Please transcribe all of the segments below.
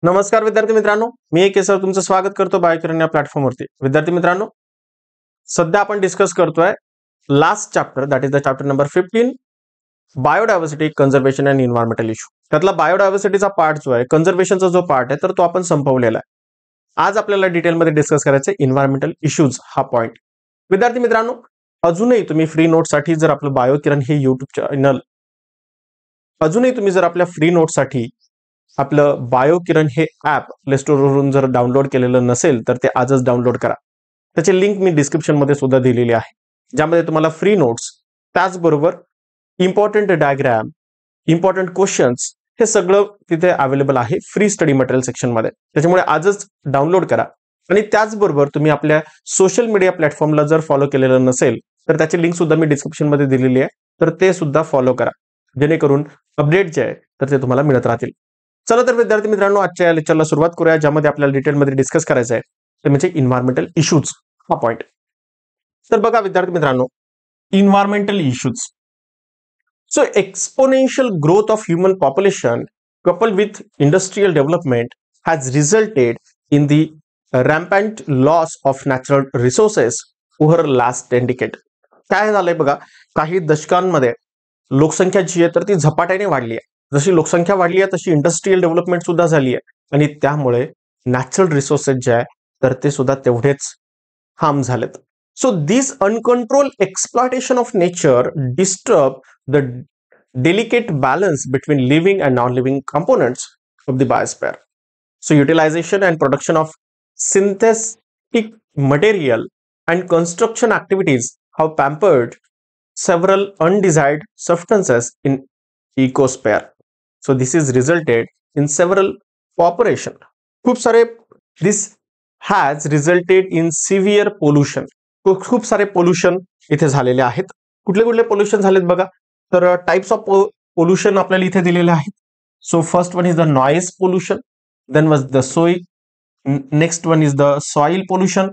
नमस्कार विद्यार्थी मित्रांनो, मी केसर तुमचं स्वागत करतो बायोकिरण या प्लॅटफॉर्मवरती. विद्यार्थी मित्रांनो, सध्या आपण डिस्कस करतोय last chapter, that is the chapter number 15, biodiversity, conservation and environmental issue. त्यातला बायोडायव्हर्सिटीचा पार्ट जो आहे, कन्झर्वेशनचा जो पार्ट आहे, तर तो आपण संपवलेला आहे. आज आपल्याला डिटेलमध्ये डिस्कस करायचं आहे एन्व्हायरमेंटल इश्यूज हा पॉइंट. विद्यार्थी मित्रांनो, अजूनही तुम्ही फ्री नोटसाठी जर आपलं बायोकिरण हे युट्यूब चॅनल अजूनही तुम्ही जर आपल्या फ्री नोटसाठी आपलं बायोकिरण हे ऍप प्ले स्टोरवरून जर डाउनलोड केलेलं नसेल तर ते आजच डाउनलोड करा. त्याची लिंक मी डिस्क्रिप्शन मध्ये सुद्धा दिलेली आहे, ज्यामध्ये तुम्हाला फ्री नोट्स, त्याचबरोबर इम्पॉर्टंट डायग्राम, इम्पॉर्टंट क्वेश्चन्स हे सगळं तिथे अवेलेबल आहे फ्री स्टडी मटेरियल सेक्शन मध्ये. त्याच्यामुळे आजच डाउनलोड करा. आणि त्याचबरोबर तुम्ही आपल्या सोशल मीडिया प्लॅटफॉर्मला जर फॉलो केलेलं नसेल तर त्याची लिंक सुद्धा मी डिस्क्रिप्शन मध्ये दिलेली आहे, तर ते सुद्धा फॉलो करा, जेणेकरून अपडेट जे आहे तर ते तुम्हाला मिळत राहतील. चला तर विद्यार्थी मित्रांनो, आजच्या या लेक्चरला सुरुवात करूया, ज्यामध्ये आपल्याला डिटेलमध्ये डिस्कस करायचं आहे ते म्हणजे इन्व्हायरमेंटल इश्यूज हा पॉइंट. तर बघा विद्यार्थी मित्रांनो, environmental issues. So exponential growth of human population coupled with industrial development has resulted in the rampant loss of natural resources over last 10 decade. काय झालंय बघा, काही दशकांमध्ये लोकसंख्या जी आहे तर ती झपाट्याने वाढली आहे. जशी लोकसंख्या वाढली आहे तशी इंडस्ट्रियल डेव्हलपमेंट सुद्धा झाली आहे, आणि त्यामुळे नॅचरल रिसोर्सेस जे आहे तर ते सुद्धा तेवढेच हार्म झालेत. So this uncontrolled exploitation of nature disturb the delicate balance between living and non-living components of the biosphere. So utilization and production of synthetic material and construction activities have pampered several undesired substances in ecosphere. So this is resulted in several population. खूप सारे this has resulted in severe pollution. खूप सारे pollution इथे झालेले आहेत. कुठले कुठले pollution झालेत बघा, तर टाइप्स ऑफ पोल्युशन आपल्याला इथे दिलेले आहेत. So first one is the noise pollution, then was the soil, next one is the soil pollution,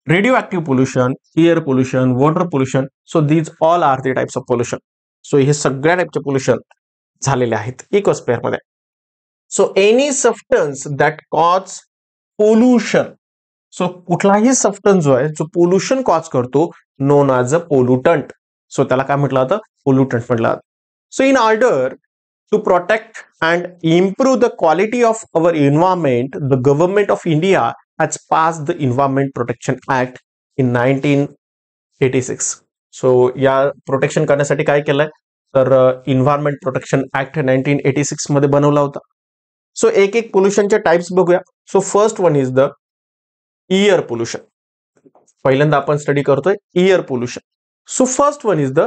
radio pollution, air pollution, water pollution. So these all are the types of pollution. So हे सगळ्या टाइपचे pollution झालेले आहेत ecosphere मध्ये. So any substance that cause pollution, so कुठलाही substance जो आहे जो पोल्युशन कॉज करतो, known as a pollutant. So त्याला काय म्हटलं जातं, पोल्युटंट म्हटलं जातं. So in order to protect and improve the quality of our environment, the government of India has pass the environment protection act in 1986. So या protection करण्यासाठी काय केलंय, तर एन्व्हायरमेंट प्रोटेक्शन ऍक्ट 1986 मध्ये बनवला होता. सो एक एक पोल्युशनचे टाइप्स बघूया. So first one is the air pollution. पहिल्यांदा आपण स्टडी करतोय air pollution. So first one is the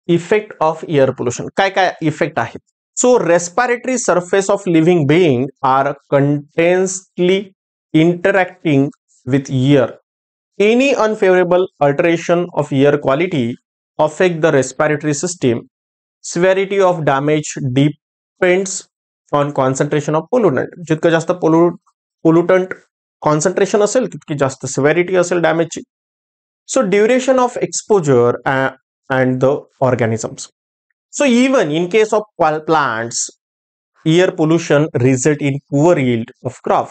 effect of air pollution. काय काय इफेक्ट आहेत. So respiratory surface of living being are constantly interacting with air. Any unfavourable alteration of air quality affect the respiratory system. Severity of damage depends on concentration of pollutant. जितकं जास्त pollutant concentration असेल तितकी जास्त severity असेल डॅमेजची. So duration of exposure and the organisms. So even in case of plants, air pollution result in poor yield of crop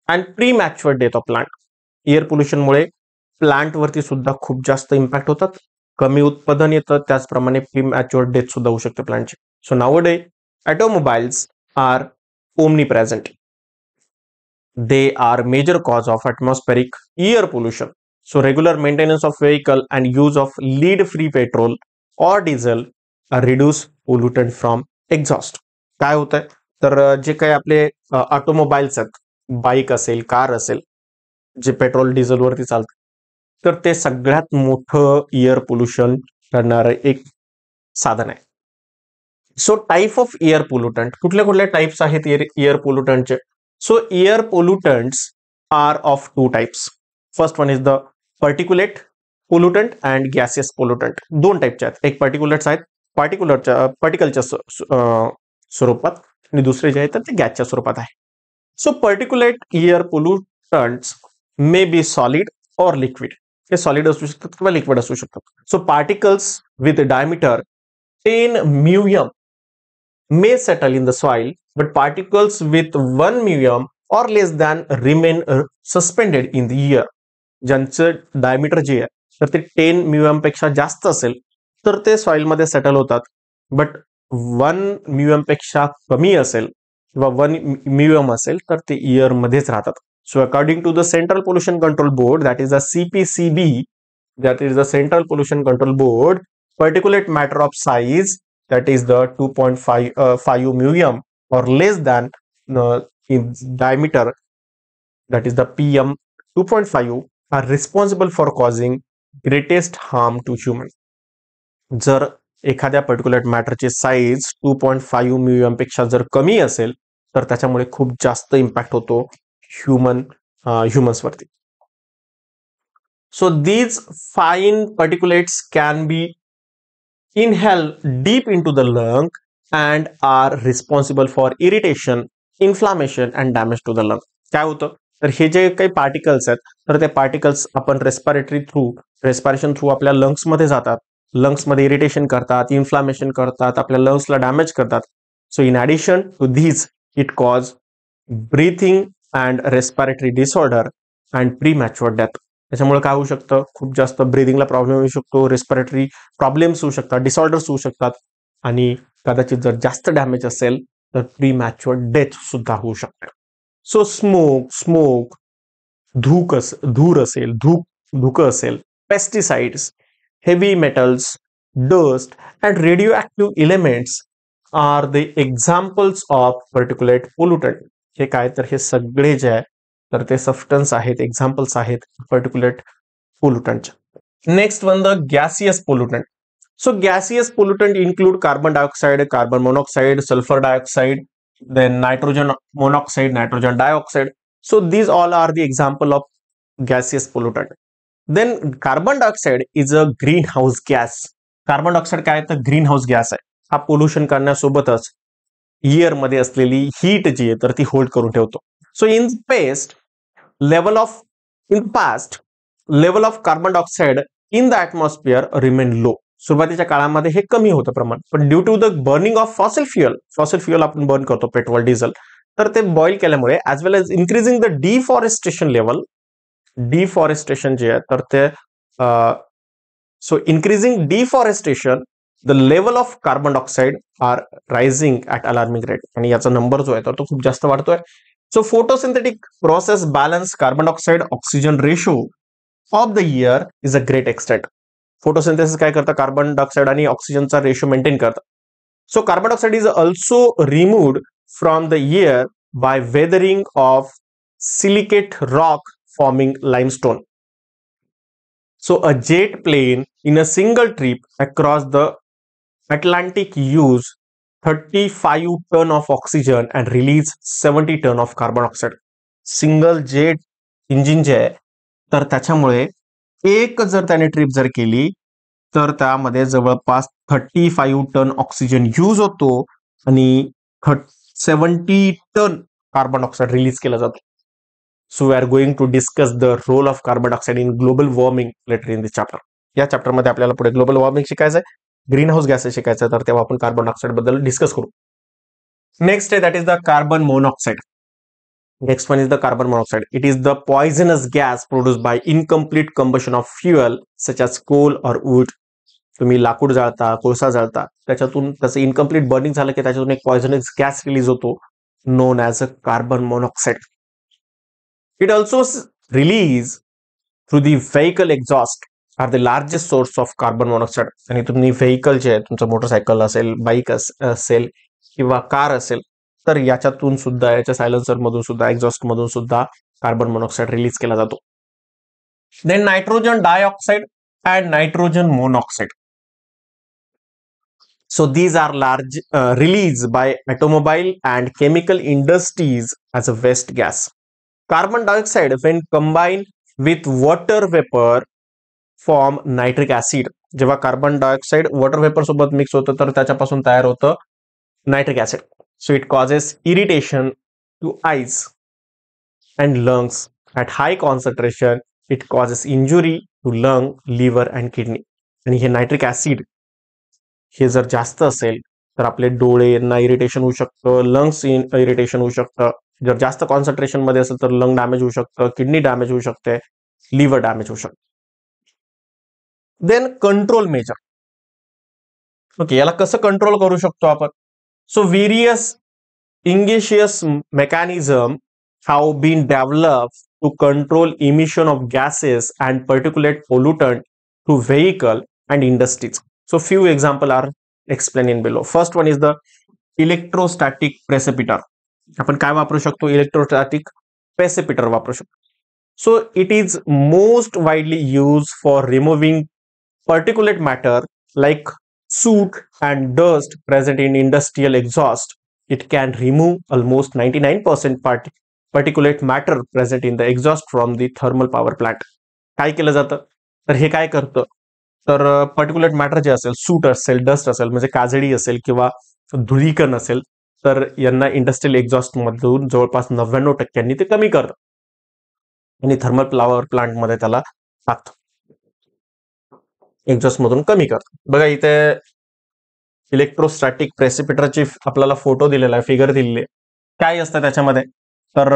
and premature death of plant. एअर पोल्युशनमुळे प्लांटवरती सुद्धा खूप जास्त इम्पॅक्ट होतात, कमी उत्पादन येतं, त्याचप्रमाणे प्री मॅच्युअर डेथ सुद्धा होऊ शकते प्लांटची. So nowadays automobiles are omnipresent. They are major cause of atmospheric air pollution. So regular maintenance of vehicle and use of lead-free petrol or diesel reduce pollutant from exhaust. काय होतंय, तर जे काही आपले ऑटोमोबाईल्स आहेत, बाईक असेल, car असेल, जे पेट्रोल डिझेल वरती चालतं, तर ते सगळ्यात मोठं एअर पोल्युशन करणारं एक साधन आहे. So type of air pollutant, कुठले कुठले टाइप्स आहेत air पोल्युटंटचे. So air pollutants are of two types. First one is the particulate pollutant and gaseous pollutant. दोन टाइपचे आहेत. एक particulates आहेत, पार्टिकलच्या स्वरूपात, आणि दुसरे जे आहेत ते गॅसच्या स्वरूपात आहे. So particulate air pollutants may be solid or liquid. हे सॉलिड असू शकतात किंवा लिक्विड असू शकतात. So particles with a diameter 10 μm may settle in the soil but particles with 1 म्युएम or less than remain suspended in the air. ज्यांचं diameter जे आहे तर ते 10 म्युएम पेक्षा जास्त असेल तर ते सॉइल मध्ये सेटल होतात, बट 1 म्युएम पेक्षा कमी असेल किंवा 1 म्युएम असेल तर ते एअर मध्येच राहतात. So according to the central pollution control board, that is the CPCB, that is the Central Pollution Control Board, particulate matter of size, that is the 2.5 म्युएम or less than in diameter, that is the PM 2.5, are responsible for causing greatest harm to human. जर एखाद्या particular मॅटरची size 2.5 म्युएम पेक्षा जर कमी असेल तर त्याच्यामुळे खूप जास्त इम्पॅक्ट होतो ह्युमन्स वरती. So these fine particulates can be inhaled deep into the lung and are responsible for irritation, inflammation and damage to the lung. काय होतं तर हे जे काही पार्टिकल्स आहेत तर ते पार्टिकल्स आपण रेस्पिरेशन थ्रू आपल्या लंग्स मध्ये जातात, लंग्स मध्ये इरिटेशन करतात, इन्फ्लामेशन करतात, आपल्या लंग्सला डॅमेज करतात. So in addition to these it cause breathing and respiratory disorder and premature death. त्याच्यामुळे काय होऊ शकतं, खूप जास्त ब्रीदिंगला प्रॉब्लेम होऊ शकतो, रेस्पिरेटरी प्रॉब्लेम्स होऊ शकतात, डिसऑर्डर्स होऊ शकतात आणि कदाचित जर जास्त डॅमेज असेल तर प्रीमॅच्युअर डेथ सुद्धा होऊ शकते. सो स्मोक धूर असेल, धुकं असेल, pesticides, heavy metals, dust and radio elements are the examples of particulate pollutant. हे काय तर हे सगळे जे आहे तर ते सबस्टन्स आहेत, एक्झाम्पल्स आहेत पर्टिक्युलेट पोल्युटंटचे. Next one the gaseous pollutant. So gaseous pollutant include carbon dioxide, carbon monoxide, sulfur dioxide, then nitrogen monoxide, nitrogen dioxide. So these all are the example of gaseous pollutant. Then carbon dioxide is a greenhouse gas. Carbon dioxide काय तर greenhouse gas आहे. हा pollution करण्यासोबतच air मध्ये असलेली heat जी आहे तर ती होल्ड करून ठेवतो. So in past level of carbon dioxide in the atmosphere remain low. सुरुवातीच्या काळामध्ये हे कमी होतं प्रमाण, पण due to the burning of fossil fuel आपण बर्न करतो पेट्रोल डिझेल, तर ते बॉईल केल्यामुळे as well as increasing the deforestation जे आहे तर ते so increasing deforestation the level of carbon dioxide are rising at alarming rate, आणि याचा नंबर जो आहे तर तो खूप जास्त वाढतोय. So photosynthetic process balance carbon dioxide oxygen ratio of the air is a great extent. Photosynthesis काय करतं, कार्बन डायऑक्साइड आणि ऑक्सिजनचा रेशो मेंटेन करतं. So carbon dioxide is also removed from the air by weathering of silicate rock forming limestone. So a jet plane in a single trip across the Atlantic use 35 ton of oxygen and release 70 ton of carbon dioxide. Single jet engine जे आहे तर त्याच्यामुळे एक जर त्याने trip जर केली तर त्यामध्ये जवळपास 35 टन ऑक्सिजन यूज होतो आणि 70 टन कार्बन डायऑक्साइड रिलीज केला जातो. So we are going to discuss the role of carbon dioxide in global warming later in this chapter. या चॅप्टर मध्ये आपल्याला पुढे ग्लोबल वॉर्मिंग शिकायचं आहे, ग्रीन हाऊस गॅसेस शिकायचं आहे, तर तेव्हा आपण कार्बन डायऑक्साइड बद्दल डिस्कस करू. नेक्स्ट आहे that is the carbon monoxide. Next one is the carbon monoxide. It is the poisonous gas produced by incomplete combustion of fuel such as coal or wood. तुम्ही लाकूड जाळता, कोळसा जाळता, त्याच्यातून त्याचं incomplete burning झालं की त्याच्यातून एक पॉइझनस गॅस रिलीज होतो, non as a carbon monoxide. It also release through the vehicle exhaust are the largest source of carbon monoxide. आणि तुम्ही व्हेकल जे आहे, तुमचं मोटरसायकल असेल, बाईक असेल किंवा कार असेल तर याच्यातून सुद्धा, याच्या सायलेन्सर मधून सुद्धा, एक्झॉस्ट मधून सुद्धा कार्बन मोनॉक्साइड रिलीज केला जातो. Then nitrogen dioxide and nitrogen monoxide. So these are large released by automobile and chemical industries as a waste gas. Carbon dioxide when combined with water vapor form nitric acid. जेव्हा carbon dioxide water vapour सोबत mix होतं तर त्याच्यापासून तयार होतं nitric acid. So it causes irritation to eyes and lungs at high concentration. It causes injury to lung, liver and kidney. आणि हे nitric acid हे जर जास्त असेल तर आपले डोळेंना इरिटेशन होऊ शकतं, लंग्स इरिटेशन होऊ शकतं. जर जास्त कॉन्सन्ट्रेशन मध्ये असेल तर लंग डॅमेज होऊ शकतं, किडनी डॅमेज होऊ शकते, लिव्हर डॅमेज होऊ शकतं. Then control measure. ओके, याला कसं कंट्रोल करू शकतो आपण? So various ingenious mechanism have been developed to control emission of gases and particulate pollutant to vehicle and industries. So few examples are explained in below. First one is the electrostatic precipitator. आपण काय वापरू शकतो? Electrostatic प्रेसिपिटर वापरू शकतो. So it is most widely used for removing particulate matter like soot and dust present in industrial exhaust. It can remove almost 99% particulate matter present in the exhaust from the thermal power plant. काय केलं जातं? तर हे काय करतं? तर पर्टिक्युलेट matter जे असेल, सूट असेल, डस्ट असेल, म्हणजे काजळी असेल किंवा धुळीकण असेल, तर यांना इंडस्ट्रियल एक्झॉस्ट मधून जवळपास 99% ते कमी करतं आणि थर्मल पॉवर प्लांट मध्ये त्याला टाकतं, एक्झॉस्ट मधून कमी करतं. बघा इथे इलेक्ट्रोस्टॅटिक प्रेसिपिटरची आपल्याला फोटो दिलेला आहे, फिगर दिलेली आहे. काय असतं त्याच्यामध्ये? तर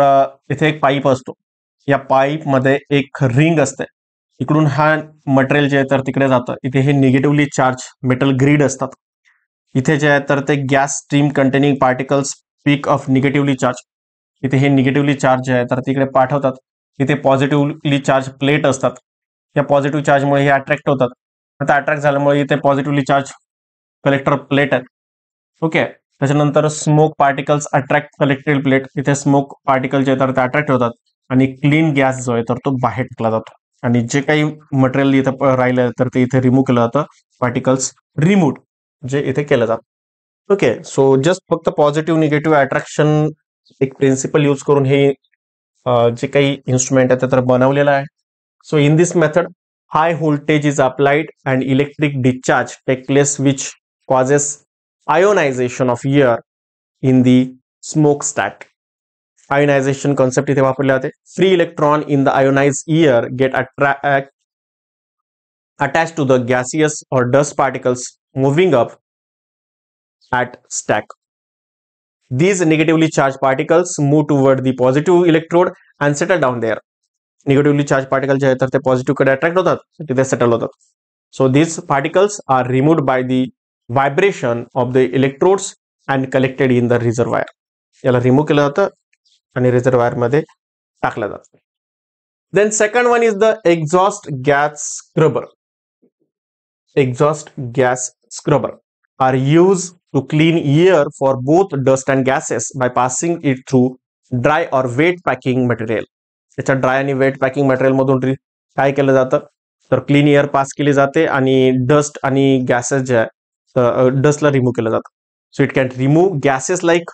इथे एक पाईप असतो, या पाईप मध्ये एक रिंग असते, इकडून हा मटेरियल जे आहे तर तिकडे जातं. इथे हे निगेटिव्हली चार्ज मेटल ग्रीड असतात. इथे जे आहे तर ते gas stream containing particles peak of negatively charge. इथे हे निगेटिव्हली चार्ज जे आहे तर तिकडे पाठवतात. इथे पॉझिटिव्हली चार्ज प्लेट असतात, या पॉझिटिव्ह चार्जमुळे हे अट्रॅक्ट होतात. आता अट्रॅक्ट झाल्यामुळे इथे पॉझिटिव्हली चार्ज कलेक्टर प्लेट आहे. ओके, त्याच्यानंतर smoke particles attract collected plate. इथे स्मोक पार्टिकल जे तर ते अट्रॅक्ट होतात आणि क्लीन गॅस जो आहे तर तो बाहेर टाकला जातो आणि जे काही मटेरियल इथं राहिलं तर ते इथे रिमूव्ह केलं जातं. पार्टिकल्स रिमूव्ह जे इथे केलं जातं. ओके, सो जस्ट फक्त पॉझिटिव्ह निगेटिव्ह अट्रॅक्शन एक प्रिन्सिपल यूज करून हे जे काही इन्स्ट्रुमेंट आहे ते तर बनवलेलं आहे. So in this method high voltage is applied and electric discharge take place which causes ionization of air in the smokestack. Ionization concept इथे वापरले जाते. Free electron in the ionized air get attached to the gaseous or dust particles moving up at stack. These negatively charged particles move toward the positive electrode and settle down there. Negatively charge particle जे आहेत तर ते positive कडे attract होतात, तिथे settle होतात. So these particles are removed by the vibration of the electrodes and collected in the reservoir. याला remove केलं जातं आणि रिझर्वायर मध्ये टाकलं जातं. Then second one is the exhaust gas scrubber. Exhaust gas scrubber are use to clean air for both dust and gases by passing it through dry or wet packing material. त्याच्या dry आणि wet packing material मधून काय केलं जातं तर clean air pass केली जाते आणि डस्ट आणि गॅसेस जे आहे डस्टला रिमूव्ह केलं जातं. So it can remove gases like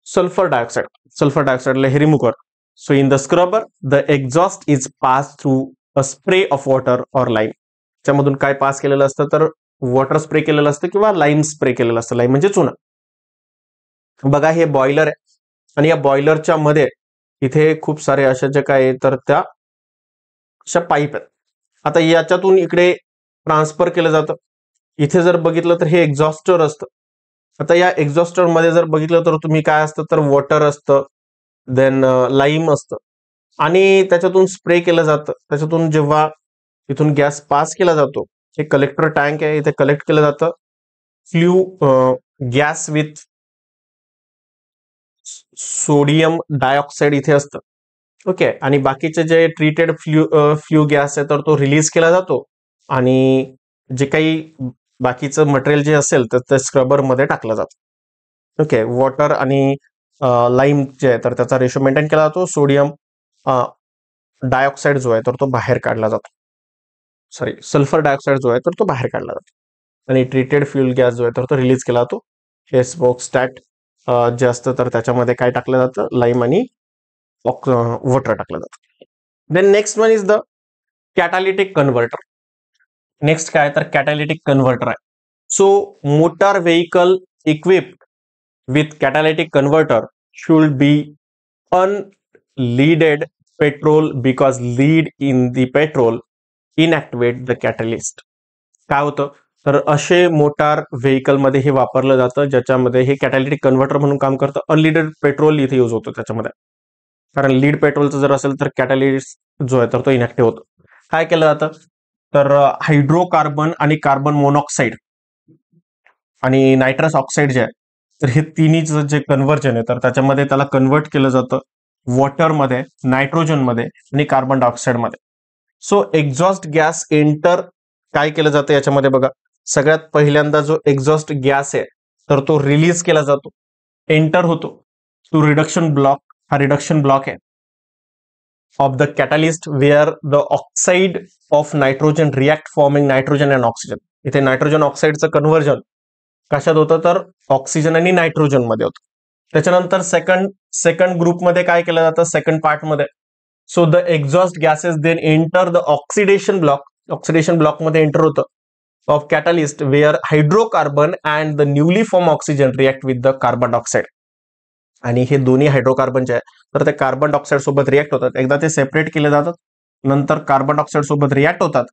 sulphur dioxide. Sulphur डायऑक्साईडला हे रिमूव्ह करतं. So in the scrubber the exhaust is pass through a spray of water or lime. त्यामधून काय पास केलेलं असतं तर वॉटर स्प्रे केलेलं असतं किंवा लाईम स्प्रे केलेलं असतं. लाईम म्हणजे चुना. बघा हे बॉयलर आहे आणि या बॉयलरच्या मध्ये इथे खूप सारे अशा जे काय तर त्या अशा पाईप आहेत. आता याच्यातून इकडे ट्रान्सफर केलं जातं. इथे जर बघितलं तर हे एक्झॉस्टर असतं. आता या एक्झॉस्टर मध्ये जर बघितलं तर तुम्ही काय असतं तर वॉटर असतं, देन लाईम असतं आणि त्याच्यातून स्प्रे केलं जातं. त्याच्यातून जेव्हा इथून गॅस पास केला जातो, हे कलेक्टर टँक आहे, इथे कलेक्ट केलं जातं गॅस विथ सोडियम डायऑक्साईड इथे असतं. ओके, आणि बाकीचे जे ट्रीटेड फ्ल्यू गॅस आहे तर तो रिलीज केला जातो आणि जे काही बाकीचं मटेरियल जे असेल तर ते स्क्रबर मध्ये टाकलं जातं. ओके, वॉटर आणि लाईम जे आहे तर त्याचा रेशो मेंटेन केला जातो. सोडियम डायऑक्साईड जो आहे तर तो बाहेर काढला जातो. सॉरी, सल्फर डायऑक्साईड जो आहे तर तो बाहेर काढला जातो आणि ट्रीटेड फ्यूल गॅस जो आहे तर तो रिलीज केला जातो. हे स्मोकस्टॅक जे असतं तर त्याच्यामध्ये काय टाकलं जातं, लाईम आणि वॉटर टाकलं जातं. Then next one is the catalytic converter. Next काय तर कॅटालिटिक कन्व्हर्टर आहे. So motor vehicle equipped with catalytic converter should be unleaded petrol because lead in the petrol inactivate the catalyst. काय होतं तर असे मोटार व्हेकल मध्ये हे वापरलं जातं, ज्याच्यामध्ये हे कॅटॅलिटिक कन्व्हर्टर म्हणून काम करतं. अनलिडेड पेट्रोल इथे यूज होतो त्याच्यामध्ये, कारण लीड पेट्रोलचं जर असेल तर कॅटॅलिस्ट जो आहे तर तो इनॅक्टिव्ह होतो. काय केलं जातं तर हायड्रोकार्बन आणि कार्बन मोनॉक्साईड आणि नायट्रस ऑक्साईड जे आहे तर हे तिन्हीचं जे कन्व्हर्जन आहे तर त्याच्यामध्ये त्याला कन्व्हर्ट केलं जातं वॉटरमध्ये, नायट्रोजनमध्ये आणि कार्बन डायऑक्साईड मध्ये. सो एक्झॉस्ट गॅस एंटर काय केलं जातं याच्यामध्ये बघा, सगळ्यात पहिल्यांदा जो एक्झॉस्ट गॅस आहे तर तो रिलीज केला जातो, एंटर होतो तो रिडक्शन ब्लॉक. हा रिडक्शन ब्लॉक आहे of the catalyst where the oxide of nitrogen react forming nitrogen and oxygen. इथे नायट्रोजन ऑक्साईडचं कन्व्हर्जन कशात होतं तर ऑक्सिजन आणि नायट्रोजन मध्ये होतं. त्याच्यानंतर सेकंड ग्रुपमध्ये काय केलं जातं सेकंड पार्टमध्ये, so the exhaust gases then enter the oxidation block. Oxidation block मध्ये एंटर होतं of catalyst where hydrocarbon and the newly form oxygen react with the carbon dioxide. आणि हे दोन्ही हायड्रोकार्बन जे आहे तर ते कार्बन डायऑक्साईड सोबत रिॲक्ट होतात. एकदा ते सेपरेट केले जातात, नंतर कार्बन डायऑक्साईड सोबत रिॲक्ट होतात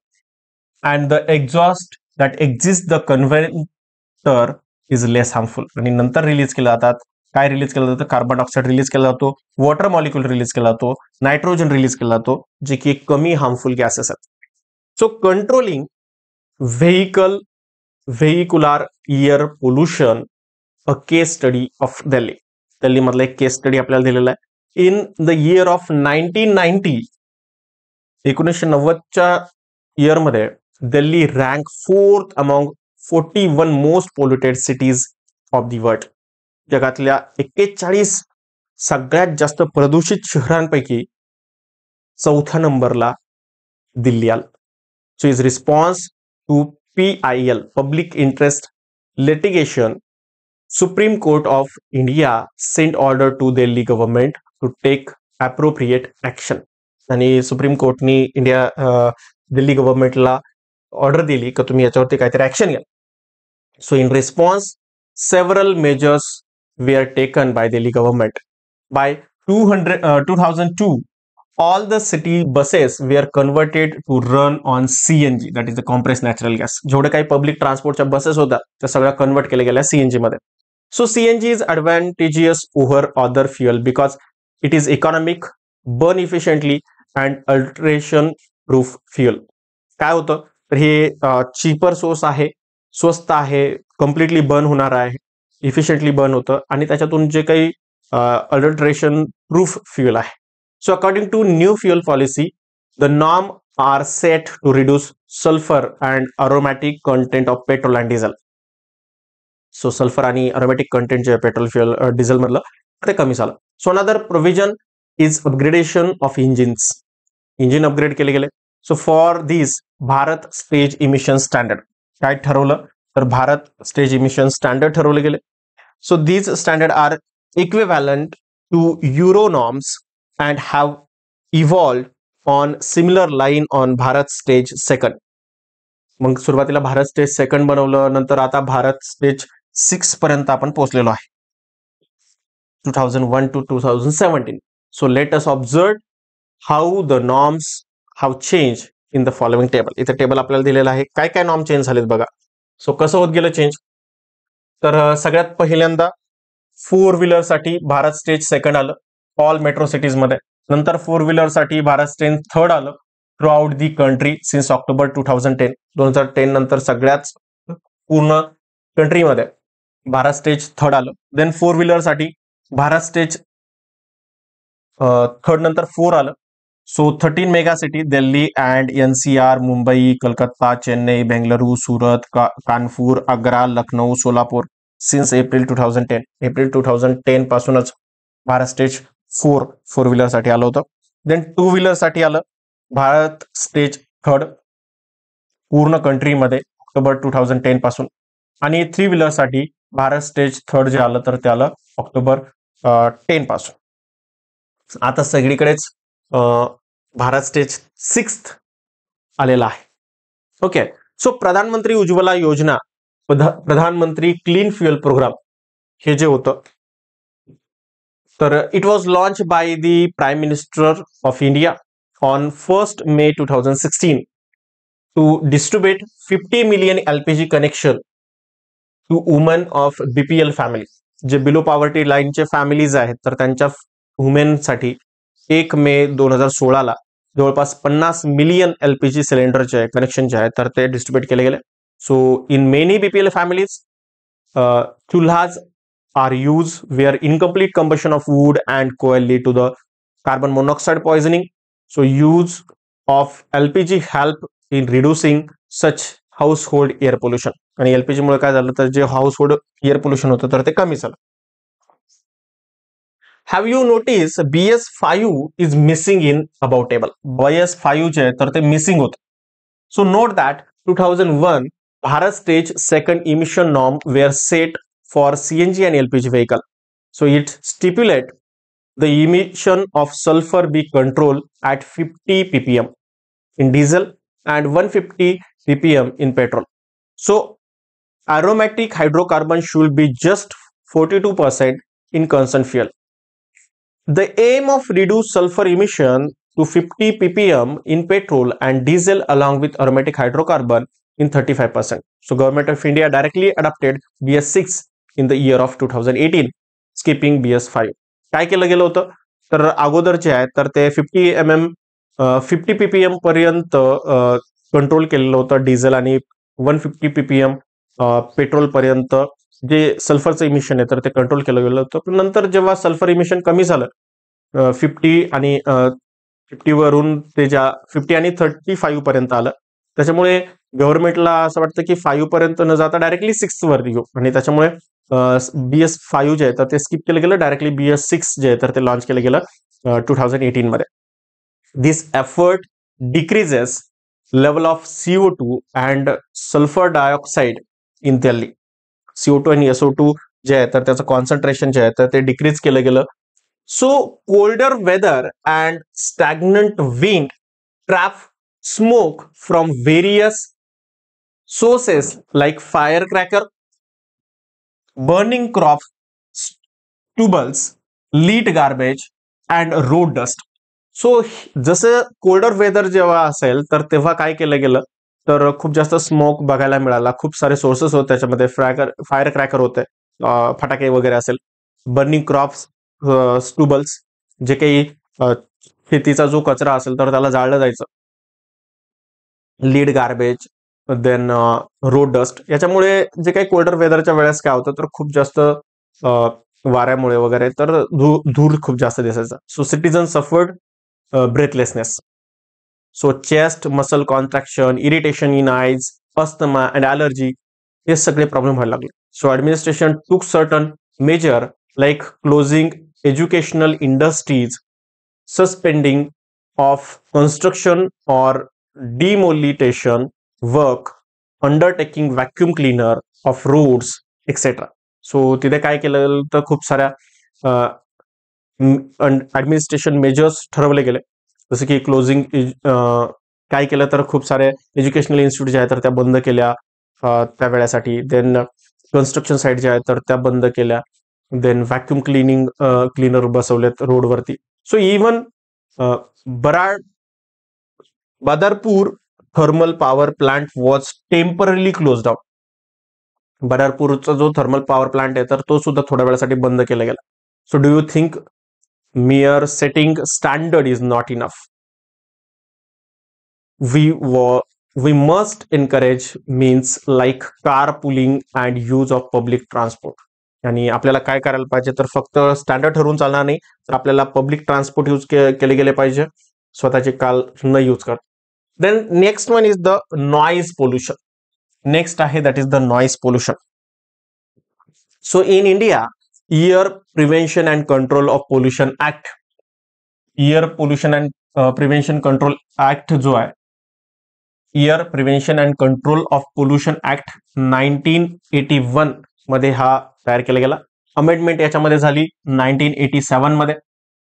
and the exhaust that exist the converter is less harmful. आणि नंतर रिलीज केले जातात. काय रिलीज केलं जातं, कार्बन डायऑक्साईड रिलीज केला जातो, वॉटर मॉलिक्यूल रिलीज केला जातो, नायट्रोजन रिलीज केला जातो, जे की कमी हार्मफुल गॅसेस आहेत. So controlling vehicular air pollution, a case study of Delhi. Delhi मधला एक केस स्टडी आपल्याला दिलेला आहे. इन द इयर ऑफ 1990, 1990च्या इयरमध्ये Delhi rank 4th among 41 most polluted cities of the world. जगातल्या 41 सगळ्यात जास्त प्रदूषित शहरांपैकी 4थ्या नंबरला दिल्ली आलं. So is response to PIL, public interest litigation, Supreme Court of India sent order to Delhi government to take appropriate action. आणि supreme कोर्टनी दिल्ली गव्हर्नमेंटला order दिली की तुम्ही याच्यावरती काहीतरी ऍक्शन घ्या. So in response several measures were taken by Delhi government. By 2002 all the city buses were converted to run on CNG, that is the compressed natural gas. जेवढे काही पब्लिक ट्रान्सपोर्टच्या बसेस होत्या त्या सगळ्या कन्वर्ट केल्या गेल्या CNG मध्ये. So CNG is advantageous over other fuel because it is economic, burn efficiently and alteration proof fuel. काय होतं तर हे चीपर सोर्स आहे, स्वस्त आहे, कम्प्लिटली बर्न होणार आहे, इफिशियंटली बर्न होतं आणि त्याच्यातून जे काही अल्टरेशन प्रूफ फ्युएल आहे. So according to new fuel policy, the norm are set to reduce sulfur and aromatic content of petrol and diesel. So sulfur आणि aromatic content जे पेट्रोल फ्युएल डिझेल मधलं ते कमी झालं. So another provision is upgradation of engines. Engine upgrade केले गेले. So for these Bharat stage emission standard काय ठरवलं तर भारत स्टेज इमिशन स्टँडर्ड ठरवले गेले. So these standards are equivalent to Euro norms and have evolved on similar line on Bharat Stage Second. मग सुरुवातीला Bharat stage second बनवलं, नंतर आता भारत स्टेज 6 पर्यंत आपण पोहोचलेलो आहे 2001 to 2017. So let us observe how the norms have changed in the following table. इथे table आपल्याला दिलेला आहे, काय काय नॉर्म चेंज झालेत बघा. सो कसं होत गेलं चेंज तर सगळ्यात पहिल्यांदा 4 व्हीलर साठी भारत स्टेज सेकंड आलं ऑल मेट्रो सिटीज मध्ये. नंतर 4 व्हीलर साठी भारत स्टेज थर्ड आलं through out the country since October 2010. 2010 नंतर सगळ्याच पूर्ण कंट्रीमध्ये भारत स्टेज थर्ड आलं. देन 4 व्हीलर साठी भारत स्टेज थर्ड नंतर 4 आलं. So 13 mega city Delhi and NCR, Mumbai, Calcutta, Chennai, Bengaluru, Surat, Kanpur, Agra, Lucknow, Solapur since April 2010. April 2010 पासूनच भारत स्टेज 4 व्हीलर साठी आलं होतं. देन 2 व्हीलर साठी आलं भारत स्टेज थर्ड पूर्ण कंट्रीमध्ये ऑक्टोबर 2010 पासून. आणि 3 व्हीलर साठी भारत स्टेज थर्ड जे आलं तर ते आलं ऑक्टोबर 10 पासून. आता सगळीकडेच भारत स्टेज 6 आलेला आहे. ओके. सो प्रधानमंत्री उज्ज्वला योजना, प्रधानमंत्री क्लीन फ्युएल प्रोग्राम हे जे होतं तर it was launch by the prime minister of India on 1st May 2016. To distribute 50 million LPG connection to woman of BPL family. जे बिलो पॉवर्टी लाईनचे फॅमिलीज आहेत तर त्यांच्या वुमेनसाठी 1 मे 2016 जवळपास 50 मिलियन LPG सिलेंडरचे कनेक्शन जे आहेत तर ते डिस्ट्रीब्युट केले गेले. So in many BPL families chulhas are used where incomplete combustion of wood and coal lead to the carbon monoxide poisoning. So use of LPG help in reducing such household air pollution. आणि LPG मुळे काय झालं तर जे household air pollution होतं तर ते कमी झालं. Have you noticed BS5 is missing in above table? BS5 जे तर ते मिसिंग होतं. So note that 2001 Bharat Stage second emission norm were set for CNG and LPG vehicle. So it stipulate the emission of sulfur be controlled at 50 ppm in diesel and 150 ppm in petrol. So aromatic hydrocarbon should be just 42% in concerned fuel. The aim of reduce sulfur emission to 50 ppm in petrol and diesel along with aromatic hydrocarbon in 35%. So government of India directly adopted BS6 in the year of 2018, skipping BS5. काय केलं गेलं होतं तर अगोदर जे आहे तर ते 50 ppm पर्यंत कंट्रोल केलेलं होतं डिझेल आणि 150 ppm पेट्रोल पर्यंत जे सल्फरचं इमिशन आहे तर ते कंट्रोल केलं गेलं होतं. पण नंतर जेव्हा सल्फर इमिशन कमी झालं 50 आणि 50 वरून ते ज्या 50 आणि 35 पर्यंत आलं त्याच्यामुळे गव्हर्नमेंटला असं वाटतं की 5 पर्यंत न जाता डायरेक्टली 6 वर येऊ आणि त्याच्यामुळे BS5 जे आहे तर ते स्किप केलं गेलं. डायरेक्टली BS6 जे आहे तर ते लॉन्च केलं गेलं 2018 मध्ये. This effort decreases level of CO2 and sulphur dioxide in Delhi. CO2 आणि SO2 जे आहे तर त्याचं कॉन्सन्ट्रेशन जे आहे तर ते डिक्रीज केलं गेलं. So colder weather and stagnant wind trap smoke from various sources like firecracker, burning crops, stubbles, lead garbage and road dust. So जसं कोल्डर वेदर जेव्हा असेल तर तेव्हा काय केलं गेलं तर खूप जास्त स्मोक बघायला मिळाला. खूप सारे सोर्सेस होते त्याच्यामध्ये. फायर क्रॅकर होते, फटाके वगैरे असेल, बर्निंग क्रॉप्स, स्टुबल्स जे काही शेतीचा जो कचरा असेल तर त्याला जाळलं जायचं, lead garbage, then road dust. याच्यामुळे जे काही कोल्डर वेदरच्या वेळेस काय होतं तर खूप जास्त वाऱ्यामुळे वगैरे तर धूर खूप जास्त दिसायचा. So citizen suffered breathlessness. So chest muscle contraction, irritation in eyes, asthma and allergy हे सगळे प्रॉब्लेम व्हायला लागले. So administration took certain measure like closing educational industries, suspending of construction or demolition work, undertaking vacuum cleaner of roads, etc. So तिथे काय केलं तर खूप साऱ्या ऍडमिनिस्ट्रेशन मेजर्स ठरवले गेले. जसं की क्लोजिंग काय केलं तर खूप सारे एज्युकेशनल इन्स्टिट्यूट जे आहेत तर त्या बंद केल्या त्या वेळेसाठी. देन कन्स्ट्रक्शन साईट ज्या आहेत तर त्या बंद केल्या. देन व्हॅक्युम क्लीनर बसवलेत रोडवरती. So even Badarpur thermal power plant was temporary close down. बदरपूरचा जो थर्मल पॉवर प्लांट आहे तर तो सुद्धा थोड्या वेळासाठी बंद केला गेला. So do you think mere setting standard is not enough? We must encourage means like carpooling and use of public transport. आणि आपल्याला काय करायला पाहिजे तर फक्त स्टँडर्ड ठरवून चालणार नाही तर आपल्याला पब्लिक ट्रान्सपोर्ट यूज केले गेले पाहिजे, स्वतःचे कार न यूज कर. Then next one is the noise pollution. Next आहे that is the noise pollution. So in India air prevention and control of pollution act, air pollution and prevention control act जो आहे, air prevention and control of pollution act 1981 मध्ये हा तयार केला गेला. Amendment याच्यामध्ये झाली 1987 मध्ये.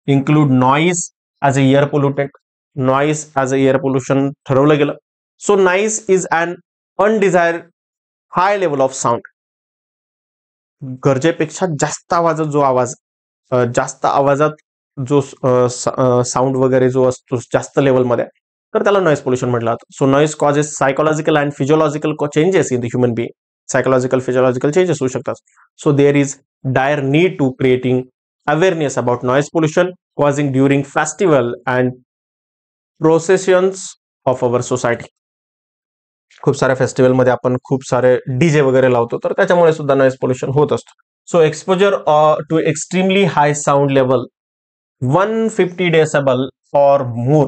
Include noise as a air pollutant, noise as a air pollution ठरवलं गेलं. So noise is an undesired high level of sound. गरजेपेक्षा जास्त आवाजात जो आवाज, जास्त आवाजात जो साऊंड वगैरे जो असतो जास्त लेवलमध्ये तर त्याला नॉईज पोल्युशन म्हटलं जातं. So noise causes psychological and physiological changes in the human being. Psychological physiological changes होऊ शकतात. So there is dire need to creating awareness about noise pollution causing during festival and processions of our society. खूप साऱ्या फेस्टिवलमध्ये आपण खूप सारे DJ वगैरे लावतो, तर त्याच्यामुळे सुद्धा नॉईज पोल्युशन होत असतो. So exposure to extremely high sound level 150 decibel और मोर,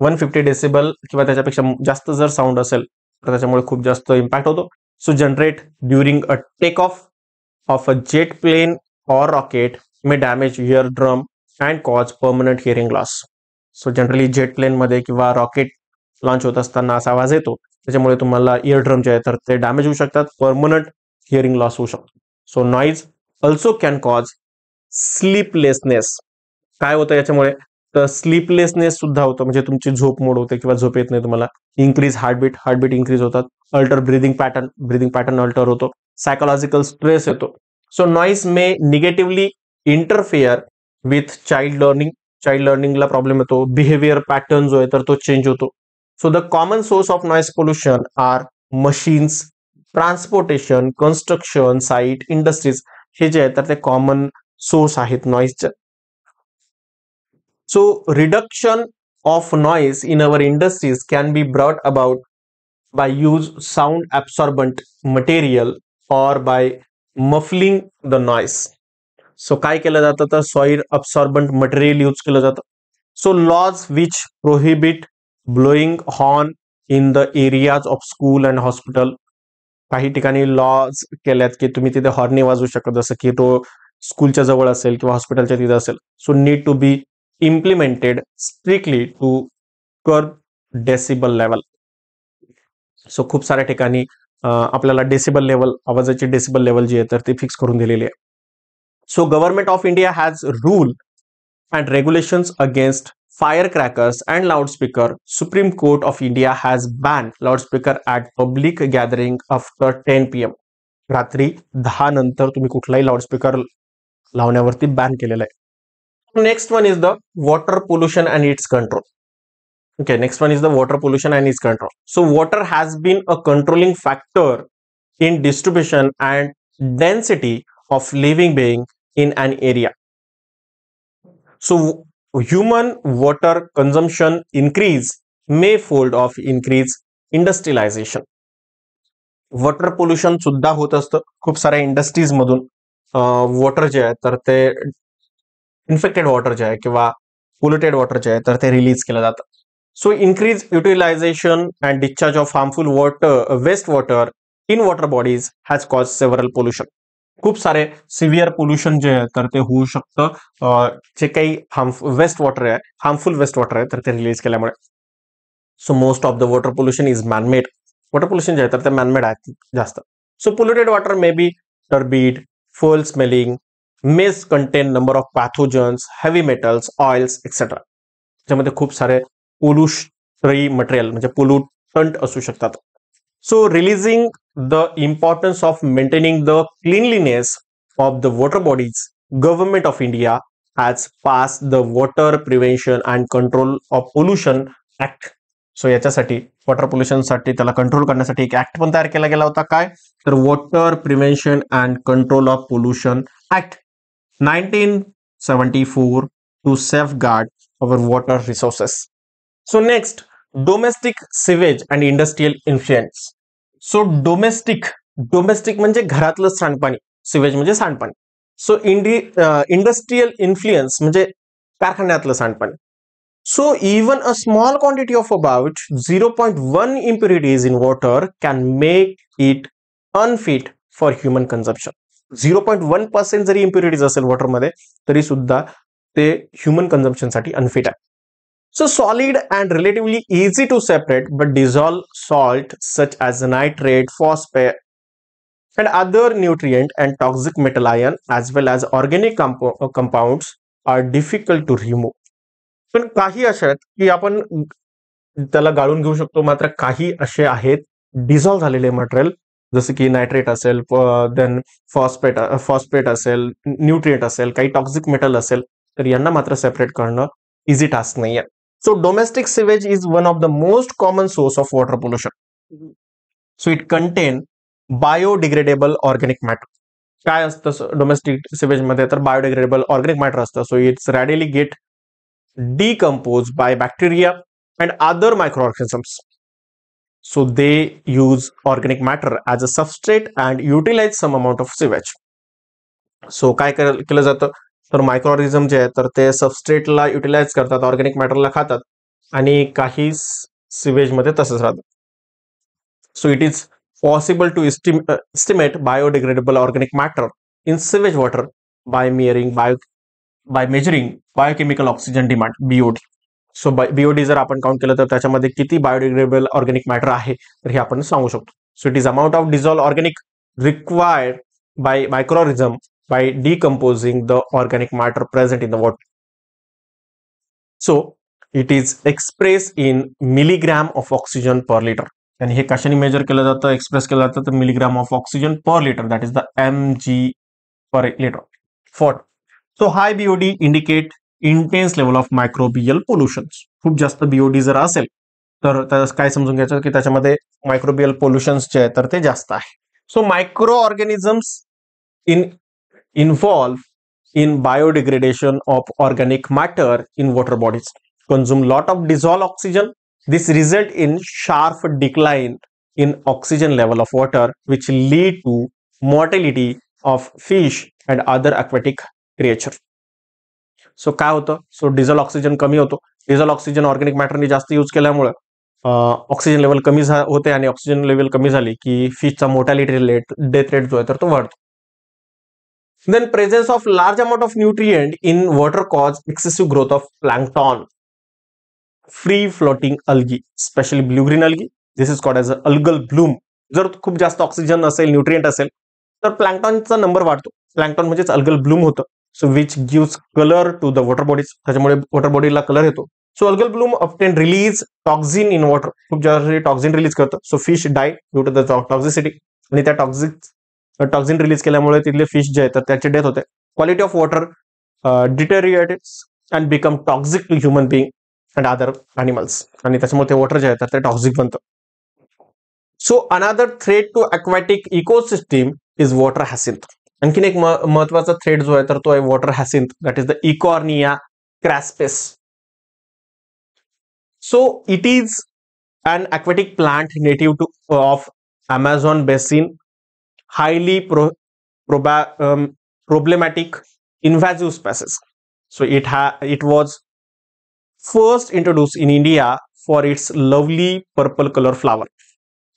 150 डेसिबल किंवा त्याच्यापेक्षा जास्त जर साऊंड असेल तर त्याच्यामुळे खूप जास्त इम्पॅक्ट होतो. So generate during a take off a jet plane or rocket may damage ear drum and cause permanent hearing loss. So generally jet plane मध्ये किंवा रॉकेट लॉन्च होत असताना असा आवाज येतो, त्याच्यामुळे तुम्हाला इयर ड्रम जे आहे तर ते डॅमेज होऊ शकतात, परमनंट हिअरिंग लॉस होऊ शकतो. So noise also can cause sleeplessness. काय होतं याच्यामुळे, तर स्लीपलेसनेस सुद्धा होतं, म्हणजे तुमची झोप मोड होते किंवा झोप येत नाही तुम्हाला. इन्क्रीज हार्टबीट इन्क्रीज होतात. अल्टर ब्रिदिंग पॅटर्न अल्टर होतो. सायकोलॉजिकल स्ट्रेस येतो. So noise may negatively interfere with child लर्निंगला प्रॉब्लेम येतो. बिहेवियर पॅटर्न जो आहे तर तो चेंज होतो. So the common source of noise pollution are machines, transportation, construction site, industries. हे जे आहे तर ते कॉमन सोर्स आहेत नॉईजचे. So reduction of noise in our industries can be brought about by use sound absorbent material or by muffling the noise. So काय केलं जातं तर सॉइल absorbent material यूज केलं जातं. So laws which prohibit blowing horn in the areas of school and hospital. काही ठिकाणी lodge केल्यात की तुम्ही तिथे हॉर्न नाही वाजवू शकत, जसं की तो स्कूलच्या जवळ असेल किंवा हॉस्पिटलच्या तिथे असेल. So need to be implemented strictly to curb decibel level. So खूप साऱ्या ठिकाणी आपल्याला डेसिबल लेवल, आवाजाची डेसिबल लेवल जी आहे तर ती फिक्स करून दिलेली आहे. So government of India has rule and regulations against fire crackers and loudspeaker. Supreme Court of India has ban loudspeaker at public gathering after 10 PM. रात्री 10 नंतर तुम्ही कुठलाही लाऊडस्पीकर लावण्यावरती बॅन केलेला आहे. Next one is the water pollution and its control. Okay, next one is the water pollution and its control. So water has been a controlling factor in distribution and density of living being in an area. So human water consumption increase may fold of increase industrialization. Water pollution सुद्धा होत असतं खूप साऱ्या industries मधून. Water जे आहे तर ते इन्फेक्टेड वॉटर जे आहे किंवा पोल्युटेड वॉटर जे आहे तर ते रिलीज केलं जातं. So increase utilisation and discharge of harmful water, waste water in water bodies has cause several pollution. खूप सारे सिव्हिअर पोल्युशन जे आहे तर ते होऊ शकतं जे काही वेस्ट वॉटर आहे, हार्मफुल वेस्ट वॉटर आहे तर ते रिलीज केल्यामुळे. So most of the water pollution is manmade. Water pollution जे आहे तर ते मॅनमेड आहेत जास्त. So polluted water may be turbid, foul smelling, may contain number of pathogens, heavy metals, oils etcetera. त्याच्यामध्ये खूप सारे पोल्युटरी मटेरियल म्हणजे पोल्युटंट असू शकतात. So releasing the importance of maintaining the cleanliness of the water bodies, government of India has pass the water prevention and control of pollution act. So याच्यासाठी water पोल्युशनसाठी त्याला control करण्यासाठी एक ऍक्ट पण तयार केला गेला होता. काय तर water prevention and control of pollution act 1974 to safeguard our water resources. So next domestic sewage and industrial influence. So domestic म्हणजे घरातलं सांडपाणी, सिवेज म्हणजे सांडपाणी. सो इंडस्ट्रियल इन्फ्लुएन्स म्हणजे कारखान्यातलं सांडपाणी. So even a small quantity of about 0.1 impurities in water can make it unfit for human consumption. 0.1% जरी impurities असेल वॉटरमध्ये तरी सुद्धा ते ह्युमन कन्झम्पशन साठी अनफिट आहे. So solid and relatively easy to separate but dissolve salt such as nitrate, phosphate and other nutrient and toxic metal ion as well as organic compounds are difficult to remove. पण काही असे आहेत की आपण त्याला गाळून घेऊ शकतो, मात्र काही असे आहेत डिझॉल्व्ह झालेले मटेरियल जसे की नायट्रेट असेल, देन फॉस्फेट असेल, न्यूट्रिएंट असेल, काही टॉक्सिक मेटल असेल, तर यांना मात्र सेपरेट करणं इझी टास्क नाहीये. So domestic sewage is one of the most common source of water pollution. So it contain biodegradable organic matter. काय असतं डोमेस्टिक सिवेज मध्ये तर बायोडिग्रेडेबल ऑर्गॅनिक मॅटर असतं. So it's readily get decomposed by bacteria and other microorganisms. So they use organic matter as a substrate and utilize some amount of sewage. So काय केलं जातं तर मायक्रोऑर्गॅनिझम जे आहे तर ते सबस्ट्रेटला युटिलाइज करतात, ऑर्गॅनिक मॅटरला खातात आणि काही सिवेज मध्ये तसंच राहतं. So it is possible to estimate biodegradable organic matter in sewage water by measuring biochemical oxygen demand BOD. So BOD जर आपण काउंट केलं तर त्याच्यामध्ये किती बायोडिग्रेडेबल ऑर्गॅनिक मॅटर आहे तर हे आपण सांगू शकतो. So it is amount of dissolve organic required by microorganism by decomposing the organic matter present in the water. So it is express in milligram of oxygen per litre. आणि हे कशाने major केलं जातं, एक्सप्रेस केलं जातं तर milligram of oxygen per litre, that is the mg per litre. For so high BOD indicate intense level of microbial pollution. खूप जास्त BOD जर असेल तर काय समजून घ्यायचं की त्याच्यामध्ये मायक्रोबियल पोल्युशन्स जे आहे तर ते जास्त आहे. So micro organisms involve in biodegradation of organic matter in water bodies, consume lot of dissolved oxygen. This result in sharp decline in oxygen level of water, which lead to mortality of fish and other aquatic creature. So काय होतं, so dissolve oxygen कमी होतो. Dissolve oxygen organic मॅटरने जास्त use केल्यामुळे oxygen level कमी होते आणि oxygen level कमी झाली की फिशचा मोर्टॅलिटी रेट, डेथ रेट जो आहे तर तो वाढतो. Then presence of large amount of nutrient in water cause excessive growth of plankton, free floating algae, specially blue green algae. This is called as algal bloom. जर खूप जास्त oxygen असेल, nutrient असेल तर प्लॅंक्टॉनचा नंबर वाढतो. प्लॅंक्टॉन म्हणजेच algal bloom होतं. So which gives colour to the water bodies, त्याच्यामुळे वॉटर बॉडीला कलर येतो. So algal bloom often release toxin in water, खूप जास्त टॉक्झिन रिलीज करतं. So fish die due to the toxicity, आणि त्या टॉक्झिन रिलीज केल्यामुळे तिथले फिश जे आहेत तर त्याची डेथ होते. Quality of water deteriorates and become toxic to human being and other animals, आणि त्याच्यामुळे ते वॉटर जे आहे तर ते टॉक्झिक बनतं. So another threat to aquatic ecosystem is water hyacinth. आणखीन एक महत्वाचा थ्रेट जो आहे तर तो आहे water hyacinth, that is the Eichhornia crassipes. So it is an aquatic plant native to of Amazon basin, highly problematic invasive species. So it was first introduced in India for its lovely purple color flower.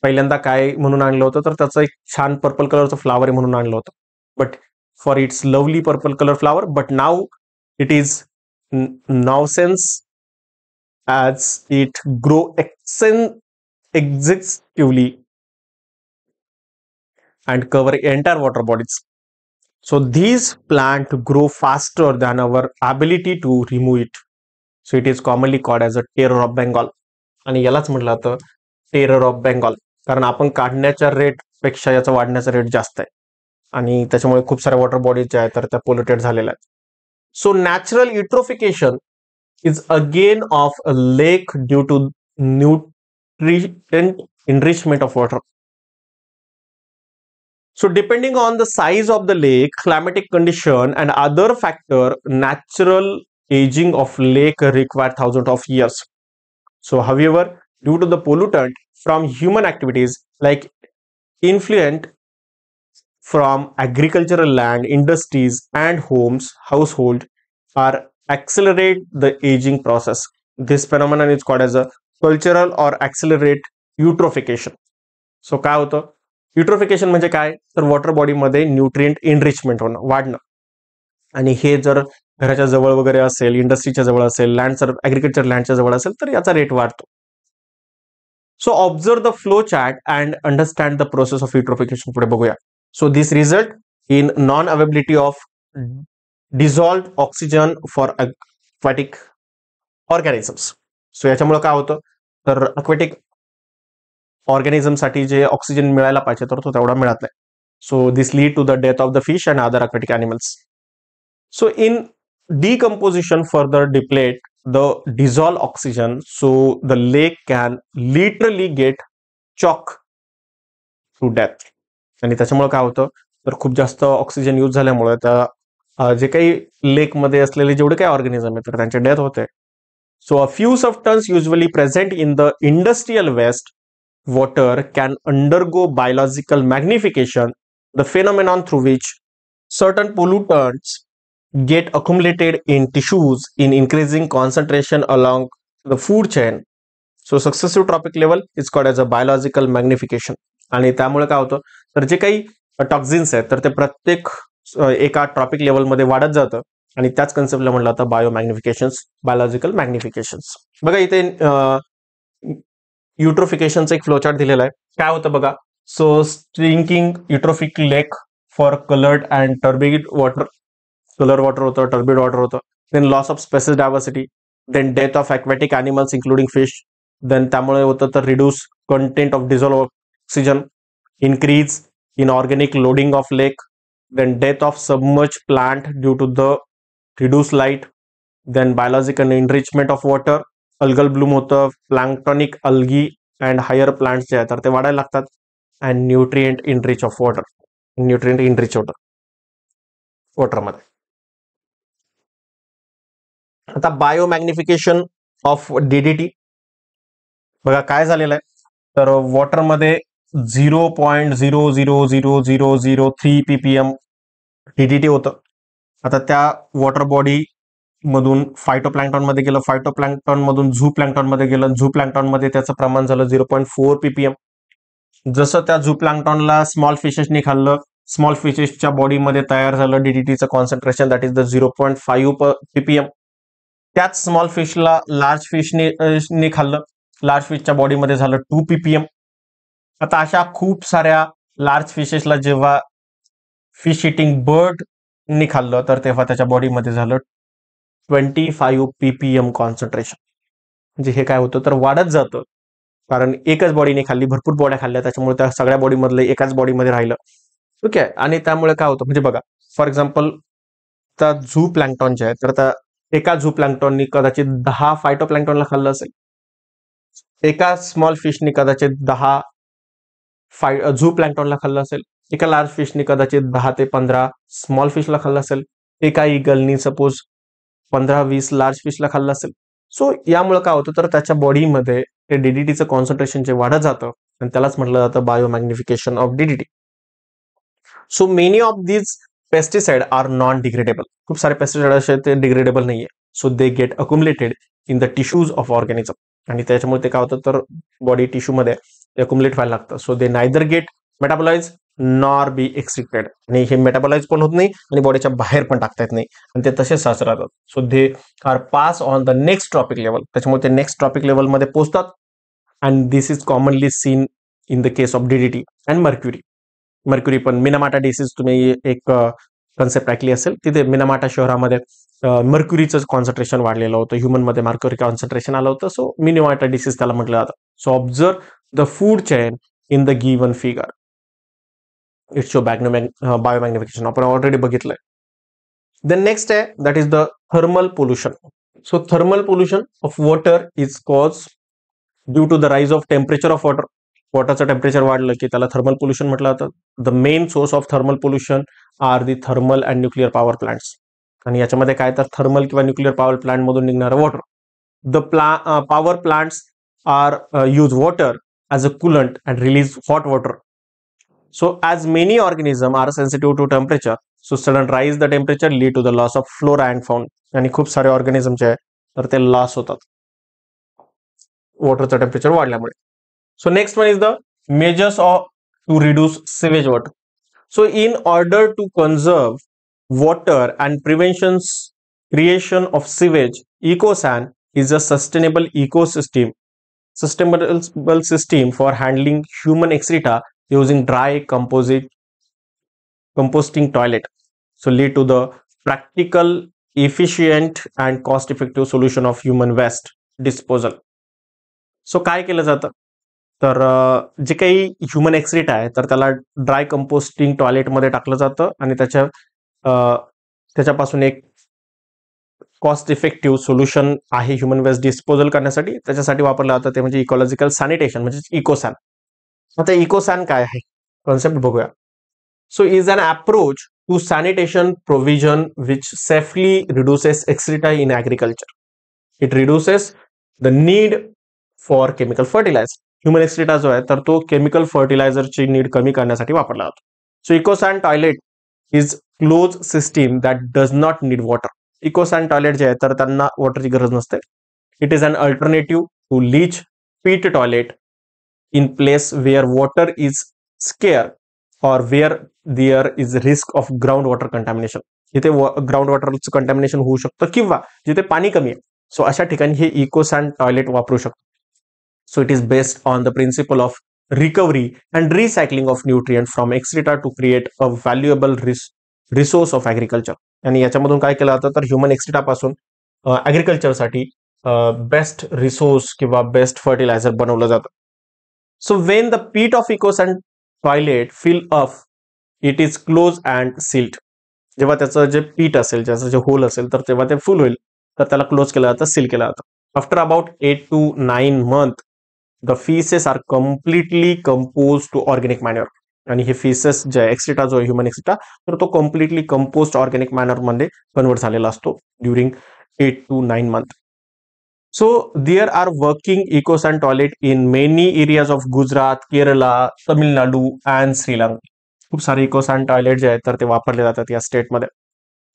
पहिल्यांदा काय म्हणून आणलं होतं तर त्याचं एक छान purple कलरचं फ्लावर आहे म्हणून आणलं होतं, but for its lovely purple colour flower. But now it is nonsense as it grow exhaustively and cover entire water bodies. So these plant grow faster than our ability to remove it. So it is commonly called as a terror of Bengal. आणि यालाच म्हटलं जातं terror of Bengal, कारण आपण काढण्याच्या rate पेक्षा याचा वाढण्याचा रेट जास्त आहे आणि त्याच्यामुळे खूप साऱ्या वॉटर बॉडीज ज्या आहेत तर त्या पोल्युटेड झालेल्या आहेत. So natural eutrophication is again of a lake due to nutrient enrichment of water. So depending on the size of the lake, climatic condition and other factor, natural aging of lake require thousands of years. So however, due to the pollutant from human activities like influent from agricultural land, industries and homes, household are accelerate the aging process. This phenomenon is called as a cultural or accelerate eutrophication. So काय होतं, युट्रोफिकेशन म्हणजे काय तर water body मध्ये nutrient enrichment होणं, वाढणं. आणि हे जर घराच्या जवळ वगैरे असेल, इंडस्ट्रीच्या जवळ असेल, लँड जर ऍग्रिकल्चर लँडच्या जवळ असेल तर याचा रेट वाढतो. So observe the flow chart and understand the process of eutrophication. पुढे बघूया. So this result in non availability of dissolved oxygen for aquatic organisms. So याच्यामुळे काय होतं तर अक्वॅटिक ऑर्गॅनिझम साठी जे ऑक्सिजन मिळायला पाहिजे तर तो तेवढा मिळत नाही. So this lead to the death of the fish and other aquatic animals. So in decomposition further deplete the dissolved oxygen, so the lake can literally get choke to death. आणि त्याच्यामुळे काय होतं तर खूप जास्त ऑक्सिजन यूज झाल्यामुळे त्या जे काही लेक मध्ये असलेले जेवढे काही ऑर्गॅनिझम आहेत तर त्यांचे डेथ होते. So a few substance usually present in the industrial waste water can undergo biological magnification, the phenomenon through which certain pollutants get accumulated in tissues in increasing concentration along the food chain. So successive trophic level is called as a biological magnification. आणि त्यामुळे काय होतं तर जे काही toxins आहेत तर ते प्रत्येक एका ट्रॉपिक लेवलमध्ये वाढत जातं आणि त्याच कन्सेप्टला म्हटलं आता बायो मॅग्निफिकेशन्स, बायोलॉजिकल मॅग्निफिकेशन्स. बघा इथे युट्रोफिकेशनचा एक फ्लोचार्ट दिलेला आहे. काय होतं बघा, so stinking eutrophic lake for coloured and turbid water, colour water होतं, टर्बिड वॉटर होतं, then loss of species diversity, then death of aquatic animals including fish, then त्यामुळे होतं तर reduce content of dissolve oxygen, increase in organic loading of lake, then death of submerged plant due to the reduced light, then biological enrichment of water, algal bloom होतं, planktonic algae and higher plants जे आहेत तर ते वाढायला लागतात, and nutrient enrich of water, nutrient enrich water मध्ये. आता बायोमॅग्निफिकेशन of DDT बघा काय झालेलं आहे तर वॉटरमध्ये 0.00003 ppm डीडीटी होतं. आता त्या वॉटर बॉडी मधून फायटोप्लॅन्क्टॉन मध्ये गेलं, फायटोप्लॅन्क्टॉन मधून झू प्लॅन्क्टॉन मध्ये गेलं, झू प्लॅन्क्टॉन मध्ये त्याचं प्रमाण झालं 0.4 ppm. जसं त्या झू प्लॅन्क्टॉनला स्मॉल फिशेसनी खाल्लं, स्मॉल फिशेसच्या बॉडीमध्ये तयार झालं डीडीटीचं concentration that is the 0.5 ppm. त्याच स्मॉल फिशला लार्ज फिशने खाल्लं, लार्ज फिशच्या बॉडीमध्ये झालं 2 ppm. आता अशा खूप साऱ्या लार्ज फिशेसला जेव्हा फिश इटिंग बर्ड नि खाल्लं तर तेव्हा त्याच्या बॉडीमध्ये झालं 25 ppm कॉन्सन्ट्रेशन. म्हणजे हे काय होतं तर वाढत जातं कारण एकच बॉडीने खाल्ली, भरपूर बॉड्या खाल्ल्या त्याच्यामुळे त्या सगळ्या बॉडीमधलं एकाच बॉडीमध्ये राहिलं. ओके, आणि त्यामुळे काय होतं म्हणजे बघा फॉर एक्झाम्पल त्या झू प्लॅन्क्टॉन जे आहे तर त्या एका झू प्लॅन्क्टॉननी कदाचित 10 फायटोप्लॅन्क्टॉनला खाल्लं असेल, एका स्मॉल फिशनी कदाचित 10 झू प्लॅन्क्टॉनला खाल्लं असेल, एका लार्ज फिशनी कदाचित 10 ते 15 स्मॉल फिशला खाल्लं असेल, एका ईगलनी सपोज 15-20 लार्ज फिशला खाल्लं असेल. सो यामुळे काय होतं तर त्याच्या बॉडीमध्ये ते डीडीटीचं कॉन्सन्ट्रेशन जे वाढत जातं आणि त्यालाच म्हटलं जातं biomagnification of DDT. So many of these pesticide are non degradable. खूप सारे पेस्टिसाइड असे ते डिग्रेडेबल नाहीये, so they get accumulated in the tissues of organism. आणि त्याच्यामुळे ते काय होतं तर बॉडी टिश्यू मध्ये अक्युमुलेट व्हायला लागतं. So they neither get metabolise nor be excreted. आणि हे मेटाबोलाइज पण होत नाही आणि बॉडीच्या बाहेर पण टाकता येत नाही आणि ते तसेच साचत राहतात. So they are pass on the next trophic level. त्याच्यामुळे ते नेक्स्ट ट्रॉपिक लेवलमध्ये पोहोचतात. And this is commonly seen in the case of DDT and mercury. Mercury पण मिनामाटा डिसीज तुम्ही एक कन्सेप्ट ऐकली असेल, तिथे मिनामाटा शहरामध्ये मर्क्युरीचं कॉन्सन्ट्रेशन वाढलेलं होतं, ह्युमन मध्ये मर्क्युरी कॉन्सन्ट्रेशन आलं होतं. सो मिनामाटा डिसीज त्याला म्हटलं जातं. So observe the food chain in the given figure. It's show biomagnification आपण ऑलरेडी बघितलंय. देन नेक्स्ट आहे that is the thermal pollution. So thermal pollution of water is cause due to the rise of temperature of water. वॉटरचं temperature वाढलं की त्याला thermal pollution म्हटलं जातं. The main source of thermal pollution are the thermal and nuclear power plants. आणि याच्यामध्ये काय तर थर्मल किंवा न्यूक्लिअर पॉवर प्लांट मधून निघणारं water. The power plants are use water as a coolant and release hot water. So as many organisms are sensitive to temperature, so sudden rise the temperature lead to the loss of flora and fauna. आणि खूप सारे organism जे आहे तर ते loss होतात वॉटरचं temperature वाढल्यामुळे. So next one is the measures of to reduce sewage water. So in order to conserve water and preventions creation of sewage, ecosan is a sustainable system for handling human excreta using dry composting toilet. So lead to the practical, efficient and cost-effective solution of human waste disposal. So काय केलं जातं तर जे काही human excreta आहे तर त्याला dry composting toilet मध्ये टाकलं जातं आणि त्याच्यापासून एक कॉस्ट इफेक्टिव्ह सोल्युशन आहे ह्युमन वेस्ट डिस्पोजल करण्यासाठी, त्याच्यासाठी वापरलं जातं ते म्हणजे इकॉलॉजिकल सॅनिटेशन म्हणजे इकोसॅन. आता इकोसॅन काय आहे कॉन्सेप्ट बघूया. So is an approach to sanitation provision which safely reduces excreta in agriculture. It reduces the need for chemical fertiliser. Human excreta जो आहे तर तो केमिकल फर्टिलायझरची नीड कमी करण्यासाठी वापरला जातो. So ecosan toilet is close system that does not need water. Ecosan toilet जे आहे तर त्यांना वॉटरची गरज नसते. It is an alternative to leach pit toilet in place where water is scarce or where there is risk of groundwater contamination. जिथे ground वॉटरचं contamination होऊ शकतं किंवा जिथे पाणी कमी आहे, सो अशा ठिकाणी हे इकोसॅन टॉयलेट वापरू शकतो. So it is based on the principle of recovery and recycling of nutrient from excreta to create a valuable resource of agriculture. आणि याच्यामधून काय केलं जातं तर ह्युमन एक्सक्रीटा पासून ॲग्रिकल्चरसाठी बेस्ट रिसोर्स किंवा बेस्ट फर्टिलायझर बनवलं जातं. So when the pit of EcoSan toilet fill up, it is closed and sealed. जेव्हा त्याचं जे पीट असेल, ज्याचं जे होल असेल तर तेव्हा ते फुल होईल, तर त्याला क्लोज केलं जातं, सील केलं जातं. After about 8 to 9 months the faeces are completely compose to organic manure. आणि हे फीसेस जे एक्सक्रीटा जो आहे ह्युमन एक्सक्रीटा तर तो कम्प्लिटली कंपोस्ट ऑर्गॅनिक मॅन्युअर मध्ये कन्वर्ट झालेला असतो during 8 to 9 months. So there are working EcoSan toilet in many areas of Gujarat, Kerala, Tamil Nadu and Sri Lanka. खूप सारे EcoSan टॉयलेट जे आहेत तर ते वापरले जातात या स्टेटमध्ये.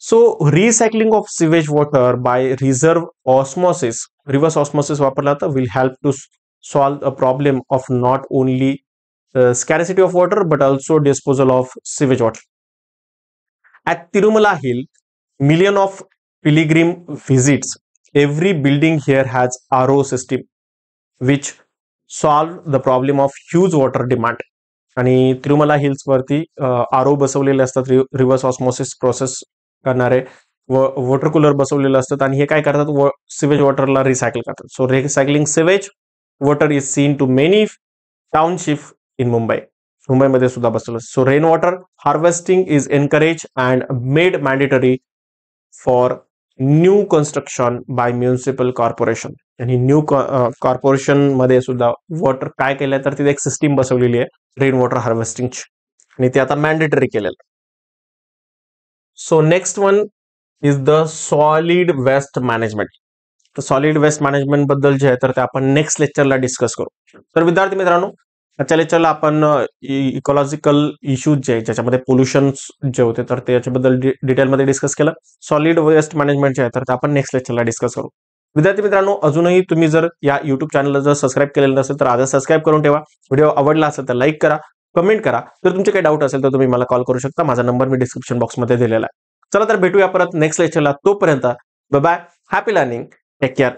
So recycling of sewage water by reverse osmosis वापरला जातं will help to solve a problem of not only scarcity of water but also disposal of sewage water. At Tirumala hill million of pilgrim visits. Every building here has RO system which solve the problem of huge water demand. आणि Tirumala hills वरती RO बसवलेले असतात, reverse osmosis process करणारे water cooler बसवलेले असतात आणि हे काय करतात सिवेज वॉटरला रिसायकल करतात. So recycling sewage water is seen to many township in मुंबईमध्ये सुद्धा बसवलं. So rain water harvesting is encourage and made mandatory for new construction by municipal corporation. आणि न्यू कॉर्पोरेशन मध्ये सुद्धा वॉटर काय केलंय तर तिथे एक सिस्टीम बसवलेली आहे रेन वॉटर हार्वेस्टिंगची आणि ते आता मॅन्डेटरी केलेलं. So next one is the solid waste management. तर सॉलिड वेस्ट मॅनेजमेंट बद्दल जे आहे तर ते आपण नेक्स्ट लेक्चरला डिस्कस करू. तर विद्यार्थी मित्रांनो, आजच्या लेक्चरला आपण इकॉलॉजिकल इश्यूज जे ज्याच्यामध्ये पोल्युशन जे होते तर त्याच्याबद्दल डिटेलमध्ये डिस्कस केलं. सॉलिड वेस्ट मॅनेजमेंट जे आहे तर ते आपण नेक्स्ट लेक्चरला डिस्कस करू. विद्यार्थी मित्रांनो, अजूनही तुम्ही जर या युट्यूब चॅनलला जर सबस्क्राईब केलेलं नसेल तर आजच सबस्क्राईब करून ठेवा. व्हिडिओ आवडला असेल तर लाईक करा, कमेंट करा. जर तुमचे काही डाऊट असेल तर तुम्ही मला कॉल करू शकता. माझा नंबर मी डिस्क्रिप्शन बॉक्समध्ये दिलेला आहे. चला तर भेटूया परत नेक्स्ट लेक्चरला. तोपर्यंत bye bye, happy learning, take care.